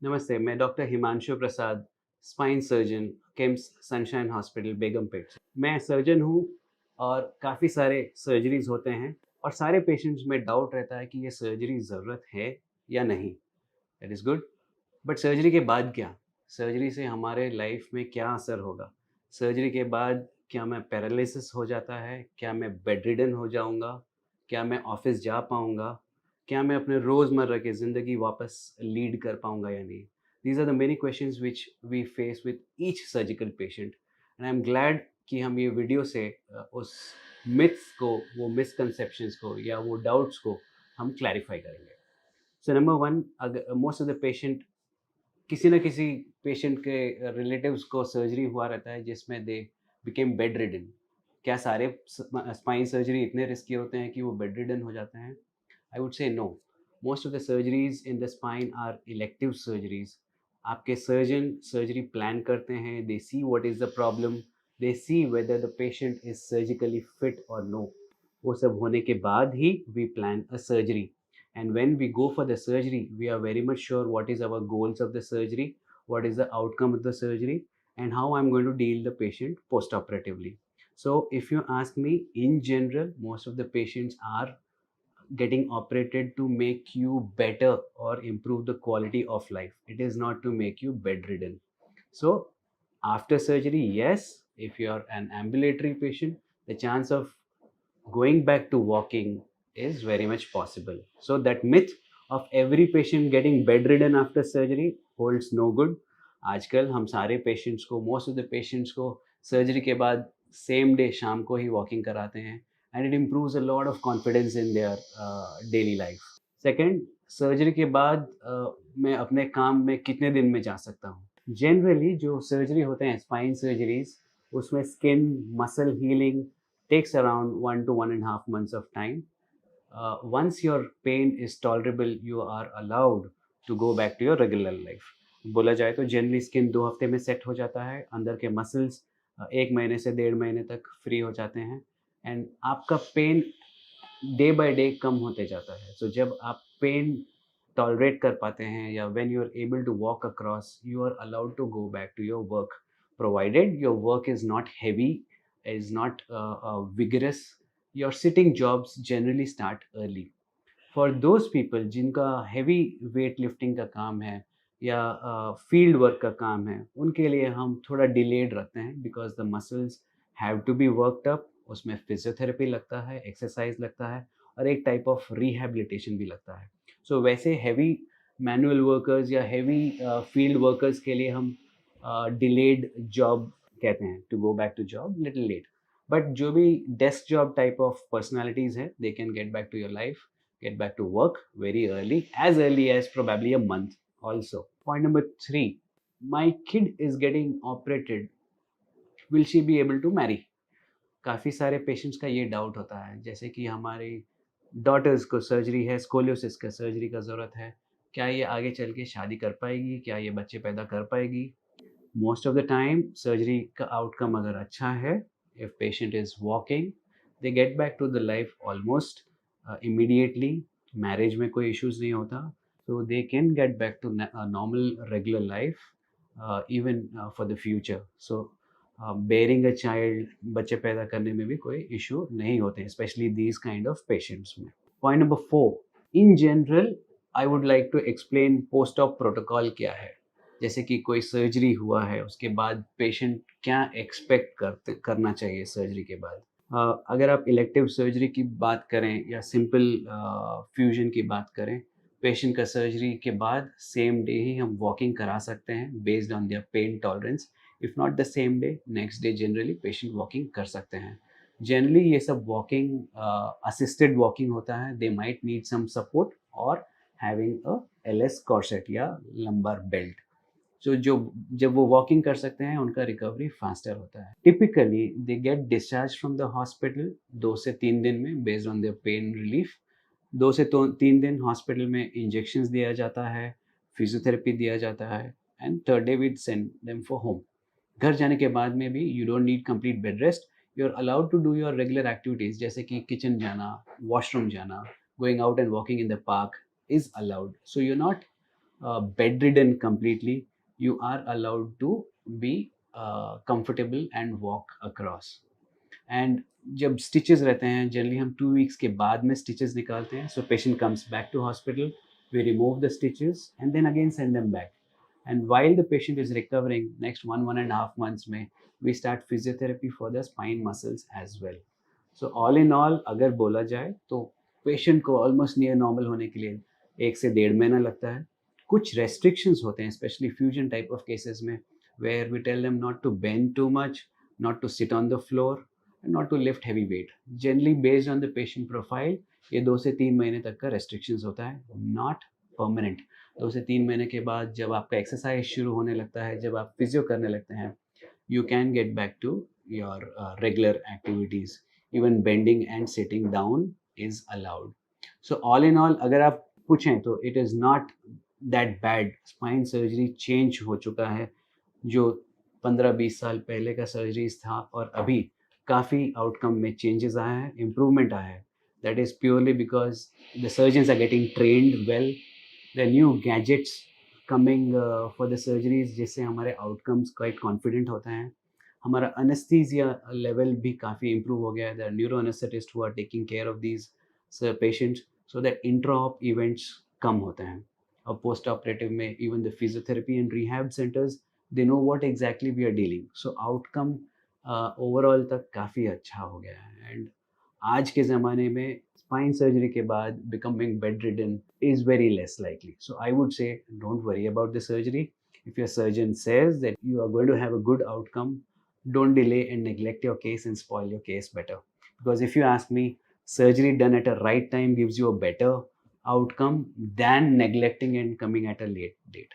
नमस्ते, मैं doctor Himanshu Prasad, spine surgeon, KIMS sunshine hospital Begumpet से। मैं सर्जन हूँ और काफ़ी सारे सर्जरीज़ होते हैं और सारे पेशेंट्स में डाउट रहता है कि ये सर्जरी ज़रूरत है या नहीं। That is good. But surgery के बाद क्या? सर्जरी से हमारे लाइफ में क्या असर होगा? सर्जरी के बाद क्या मैं पैरालिसिस हो जाता है? क्या मैं बेडरिडन हो जाऊँगा? क्या मैं ऑफ़िस जा पाऊँगा? क्या मैं अपने रोज़मर्रा की ज़िंदगी वापस लीड कर पाऊँगा या नहीं? These are the many questions which we face with each surgical patient and I am glad कि हम ये वीडियो से उस मिथ्स को, वो मिसकंसेप्शंस को या वो डाउट्स को हम क्लैरिफ़ाई करेंगे। सो नंबर 1, अगर मोस्ट ऑफ द पेशेंट, किसी न किसी पेशेंट के रिलेटिव्स को सर्जरी हुआ रहता है जिसमें दे बिकेम बेड रिडन। क्या सारे स्पाइन सर्जरी इतने रिस्की होते हैं कि वो बेड रिडन हो जाते हैं? I would say no. Most of the surgeries in the spine are elective surgeries. आपके सर्जन सर्जरी प्लान करते हैं, they see what is the problem, they see whether the patient is surgically fit और no. वो सब होने के बाद ही we plan a surgery. And when we go for the surgery, we are very much sure what is our goals of the surgery, what is the outcome of the surgery, and how I'm going to deal the patient post-operatively. So if you ask me, in general, most of the patients are getting operated to make you better or improve the quality of life. It is not to make you bedridden. So after surgery, yes, if you are an ambulatory patient, the chance of going back to walking is very much possible. So that myth of every patient getting bedridden after surgery holds no good. आजकल हम सारे patients को, most of the patients को surgery के बाद same day शाम को ही walking कराते हैं and it improves a lot of confidence in their daily life. Second, surgery के बाद मैं अपने काम में कितने दिन में जा सकता हूँ? जनरली जो सर्जरी होते हैं, स्पाइन सर्जरीज, उसमें skin muscle healing takes around 1 to 1.5 months of time. Once your pain is tolerable, you are allowed to go back to your regular life. बोला जाए तो जनरली स्किन 2 हफ्ते में सेट हो जाता है, अंदर के मसल्स 1 महीने से 1.5 महीने तक फ्री हो जाते हैं एंड आपका पेन डे बाय डे कम होते जाता है. सो जब आप पेन टॉलरेट कर पाते हैं या when you are able to walk across, you are allowed to go back to your work, provided your work is not heavy, is not vigorous. Your sitting jobs generally start early. For those people जिनका heavy weight lifting का काम है या field work का काम है, उनके लिए हम थोड़ा डिलेड रखते हैं because the muscles have to be worked up. उसमें फिजियोथेरेपी लगता है, एक्सरसाइज लगता है और एक टाइप ऑफ रिहैबिलिटेशन भी लगता है. सो वैसे हैवी मैनुअल वर्कर्स या हैवी फील्ड वर्कर्स के लिए हम डिलेड जॉब कहते हैं, to go back to job little late. But जो भी desk job type of personalities है, they can get back to your life, get back to work very early as probably a month also. Point number 3, my kid is getting operated, will she be able to marry? काफ़ी सारे patients का ये doubt होता है, जैसे कि हमारी daughters को सर्जरी है, स्कोलियोसिस का सर्जरी का ज़रूरत है, क्या ये आगे चल के शादी कर पाएगी, क्या ये बच्चे पैदा कर पाएगी? Most of the time surgery का आउटकम अगर अच्छा है, if patient is walking, they get back to the life almost immediately. Marriage में कोई इश्यूज नहीं होता, so they can get back to a normal regular life, even for the future. So bearing a child, बच्चे पैदा करने में भी कोई इशू नहीं होते, specially these kind of patients में. Point number 4, in general I would like to explain post op protocol क्या है. जैसे कि कोई सर्जरी हुआ है, उसके बाद पेशेंट क्या एक्सपेक्ट करना चाहिए सर्जरी के बाद. अगर आप इलेक्टिव सर्जरी की बात करें या सिंपल फ्यूजन की बात करें, पेशेंट का सर्जरी के बाद सेम डे ही हम वॉकिंग करा सकते हैं based on their pain tolerance. If not the same day, next day generally patient walking कर सकते हैं. जनरली ये सब वॉकिंग असिस्टेड वॉकिंग होता है. They might need some support और हैविंग अ एलएस कॉर्सेट या लंबर बेल्ट. जो जब वो वॉकिंग कर सकते हैं, उनका रिकवरी फास्टर होता है. Typically they get discharge from the hospital 2 से 3 दिन में based on their pain relief. 2 से 3 दिन हॉस्पिटल में इंजेक्शंस दिया जाता है, फिजियोथेरेपी दिया जाता है and third day we send them for home. घर जाने के बाद में भी you don't need complete bed rest. You are allowed to do your regular activities, जैसे कि किचन जाना, वॉशरूम जाना, going out and walking in the park is allowed. So you not bedridden completely, you are allowed to be comfortable and walk across. And जब stitches रहते हैं generally हम 2 weeks के बाद में स्टिचेस निकालते हैं, so patient comes back to hospital, we remove the stitches and then again send them back, and while the patient is recovering next 1.5 months में we start physiotherapy for the spine muscles as well. So all in all अगर बोला जाए तो patient को almost near normal होने के लिए 1 से 1.5 महीना लगता है. कुछ रेस्ट्रिक्शंस होते हैं specially fusion type of cases में, where we tell them not to bend too much, not to sit on the floor and not to lift heavy weight. Generally based on the patient profile, ये 2 से 3 महीने तक का restrictions होता है, not permanent. 2 से 3 महीने के बाद जब आपका एक्सरसाइज शुरू होने लगता है, जब आप फिजियो करने लगते हैं, you can get back to your regular activities. Even bending and sitting down is allowed. So all in all अगर आप पूछें तो it is not that bad. Spine surgery change हो चुका है. जो 15-20 साल पहले का सर्जरीज था और अभी काफ़ी आउटकम में चेंजेस आया है, इम्प्रूवमेंट आया है. That is purely because the surgeons are getting trained well, the new gadgets coming for the surgeries, जिससे हमारे आउटकम्स क्वाइट कॉन्फिडेंट होते हैं. हमारा अनेस्थीसिया लेवल भी काफ़ी इम्प्रूव हो गया है. The neuro anaesthetist who are taking care of these patients, so that intra op events कम होते हैं. और पोस्ट ऑपरेटिव में even the physiotherapy and rehab centres, they know what exactly we are dealing. So outcome overall तक काफ़ी अच्छा हो गया है. एंड आज के ज़माने में स्पाइन सर्जरी के बाद becoming bed ridden is very less likely. So I would से don't worry about the surgery. If your surgeon says that you are going to have a good outcome, don't delay and neglect your case and spoil your case better. Because if you ask me, surgery done at a right time gives you a better outcome than neglecting and coming at a late date.